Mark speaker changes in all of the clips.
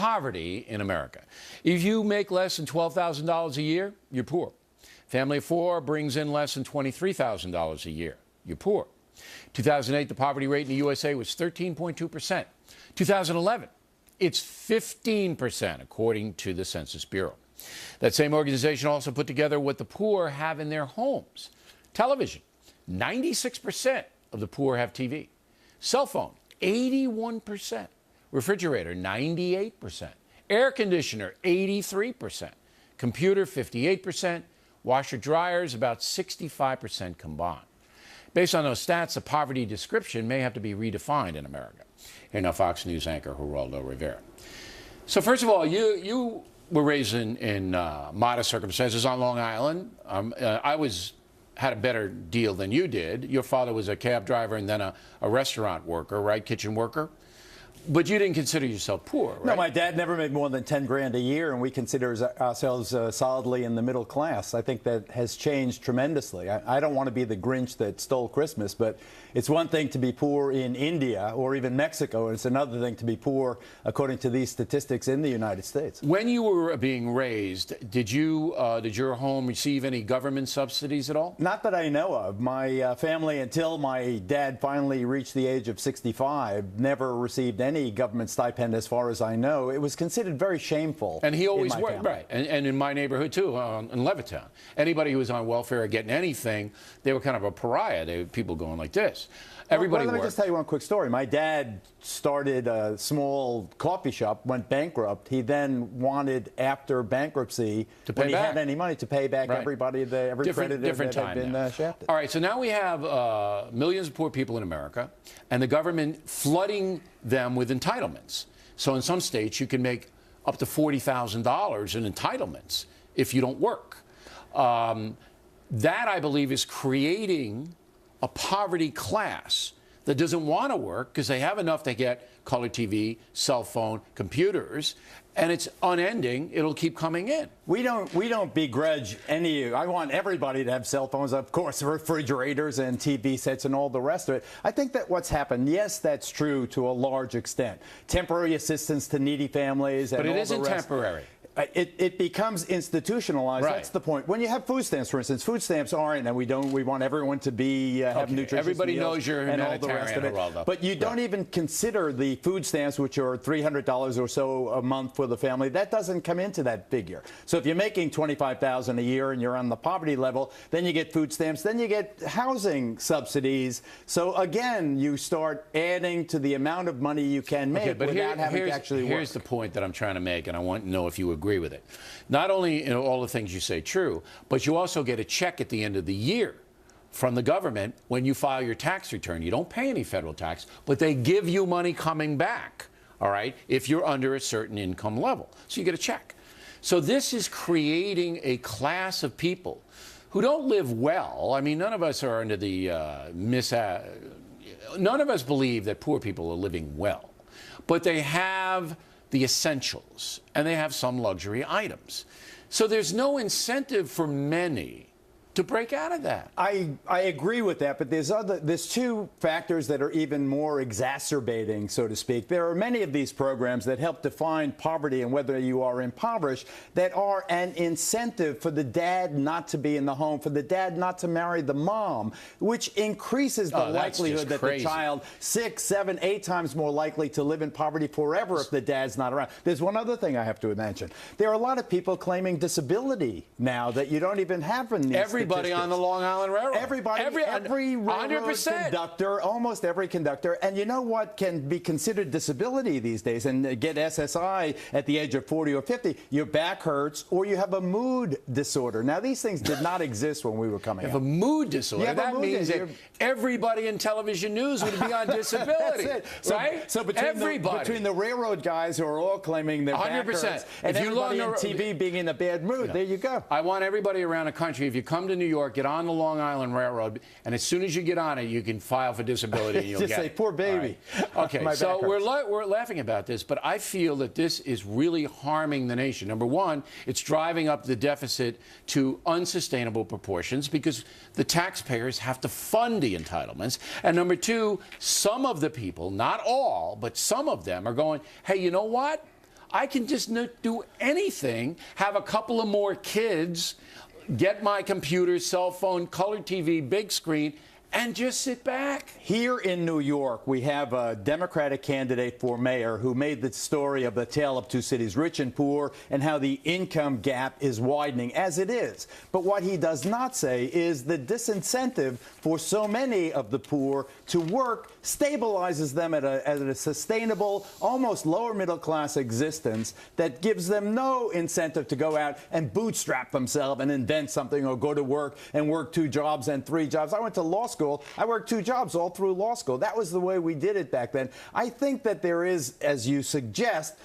Speaker 1: poverty in America. If you make less than $12,000 a year, you're poor. Family of four brings in less than $23,000 a year, you're poor. 2008, the poverty rate in the USA was 13.2%. 2011, it's 15%, according to the Census Bureau. That same organization also put together what the poor have in their homes. Television, 96% of the poor have TV. Cell phone, 81%. Refrigerator, 98%. Air conditioner, 83%. Computer, 58%. Washer dryers, about 65% combined. Based on those stats, the poverty description may have to be redefined in America. Here now, Fox News anchor Geraldo Rivera. So first of all, you were raised in modest circumstances on Long Island. I had a better deal than you did. Your father was a cab driver and then a restaurant worker, right? Kitchen worker. But you didn't consider yourself poor, right?
Speaker 2: No, my dad never made more than 10 grand a year, and we consider ourselves solidly in the middle class. I think that has changed tremendously. I don't want to be the Grinch that stole Christmas, but it's one thing to be poor in India or even Mexico, and it's another thing to be poor, according to these statistics, in the United States.
Speaker 1: When you were being raised, did your home receive any government subsidies at all?
Speaker 2: Not that I know of. My family, until my dad finally reached the age of 65, never received any government stipend, as far as I know. It was considered very shameful.
Speaker 1: And he always worked, right? And in my neighborhood too, in Levittown, anybody who was on welfare or getting anything, they were kind of a pariah. They were people going like this. Everybody
Speaker 2: Let me just tell you one quick story. My dad started a small coffee shop, went bankrupt. He then wanted, after bankruptcy,
Speaker 1: to pay
Speaker 2: when
Speaker 1: back.
Speaker 2: he had any money, to pay back everybody, every creditor that had been shafted.
Speaker 1: All right, so now we have millions of poor people in America, and the government flooding them with entitlements. So in some states, you can make up to $40,000 in entitlements if you don't work. That, I believe, is creating a poverty class that doesn't want to work because they have enough to get color TV, cell phone, computers, and it's unending. It'll keep coming in.
Speaker 2: We don't begrudge any. I want everybody to have cell phones, of course, refrigerators and TV sets and all the rest of it. I think that what's happened, yes, that's true to a large extent. Temporary assistance to needy families, and
Speaker 1: but it
Speaker 2: all
Speaker 1: isn't
Speaker 2: the rest.
Speaker 1: temporary.
Speaker 2: It becomes institutionalized.
Speaker 1: Right.
Speaker 2: That's the point. When you have food stamps, for instance, food stamps aren't, and we want everyone to be have nutritious
Speaker 1: Everybody
Speaker 2: meals
Speaker 1: knows you're
Speaker 2: and all the rest of it.
Speaker 1: Geraldo.
Speaker 2: But you don't even consider the food stamps, which are $300 or so a month for the family. That doesn't come into that figure. So if you're making $25,000 a year and you're on the poverty level, then you get food stamps, then you get housing subsidies. So again, you start adding to the amount of money you can make without having to actually work.
Speaker 1: Here's the point that I'm trying to make, and I want to know if you agree with it. Not only all the things you say true, but you also get a check at the end of the year from the government when you file your tax return. You don't pay any federal tax, but they give you money coming back, all right, if you're under a certain income level. So you get a check. So this is creating a class of people who don't live well. I mean, none of us are under the none of us believe that poor people are living well, but they have the essentials, and they have some luxury items. So there's no incentive for many to break out of that.
Speaker 2: I agree with that, but there's two factors that are even more exacerbating, so to speak. There are many of these programs that help define poverty and whether you are impoverished that are an incentive for the dad not to be in the home, for the dad not to marry the mom, which increases the likelihood that the child 6, 7, 8 times more likely to live in poverty forever if the dad's not around. There's one other thing I have to mention. There are a lot of people claiming disability now that you don't even have in these
Speaker 1: Everybody on the Long Island Railroad.
Speaker 2: Every railroad
Speaker 1: 100%.
Speaker 2: conductor, almost every conductor. And you know what can be considered disability these days and get SSI at the age of 40 or 50? Your back hurts or you have a mood disorder. Now, these things did not exist when we were coming up.
Speaker 1: You have a mood disorder. That means that everybody in television news would be on disability.
Speaker 2: That's it.
Speaker 1: Right?
Speaker 2: So between the railroad guys who are all claiming their
Speaker 1: 100%.
Speaker 2: back hurts and everybody on TV being in a bad mood, there you go.
Speaker 1: I want everybody around the country, if you come to New York, get on the Long Island Railroad, and as soon as you get on it, you can file for disability and you'll
Speaker 2: just
Speaker 1: get
Speaker 2: say, poor baby.
Speaker 1: Right. Okay, so we're laughing about this, but I feel that this is really harming the nation. Number one, it's driving up the deficit to unsustainable proportions because the taxpayers have to fund the entitlements. And number two, some of the people, not all, but some of them are going, hey, you know what? I can just not do anything, have a couple of more kids, get my computer, cell phone, color TV, big screen, and just sit back.
Speaker 2: Here in New York, we have a Democratic candidate for mayor who made the story of the tale of two cities, rich and poor, and how the income gap is widening, as it is. But what he does not say is the disincentive for so many of the poor to work stabilizes them at a sustainable, almost lower middle class existence that gives them no incentive to go out and bootstrap themselves and invent something or go to work and work 2 jobs and 3 jobs. I went to law school. I worked 2 jobs all through law school. That was the way we did it back then. I think that there is, as you suggest,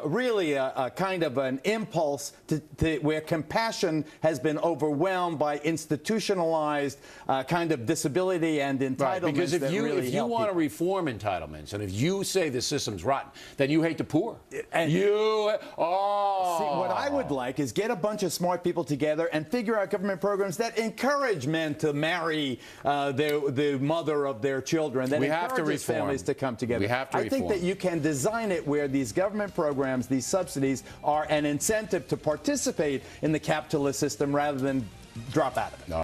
Speaker 2: really a kind of an impulse where compassion has been overwhelmed by institutionalized kind of disability and entitlements.
Speaker 1: Right, because if you want to
Speaker 2: people.
Speaker 1: reform entitlements, and if you say the system's rotten, then you hate the poor.
Speaker 2: And
Speaker 1: See,
Speaker 2: what I would like is get a bunch of smart people together and figure out government programs that encourage men to marry the mother of their children, that
Speaker 1: We have to
Speaker 2: encourages
Speaker 1: reform.
Speaker 2: families to come together.
Speaker 1: We have to
Speaker 2: I think
Speaker 1: reform.
Speaker 2: that you can design it where these government programs, these subsidies, are an incentive to participate in the capitalist system rather than drop out of it.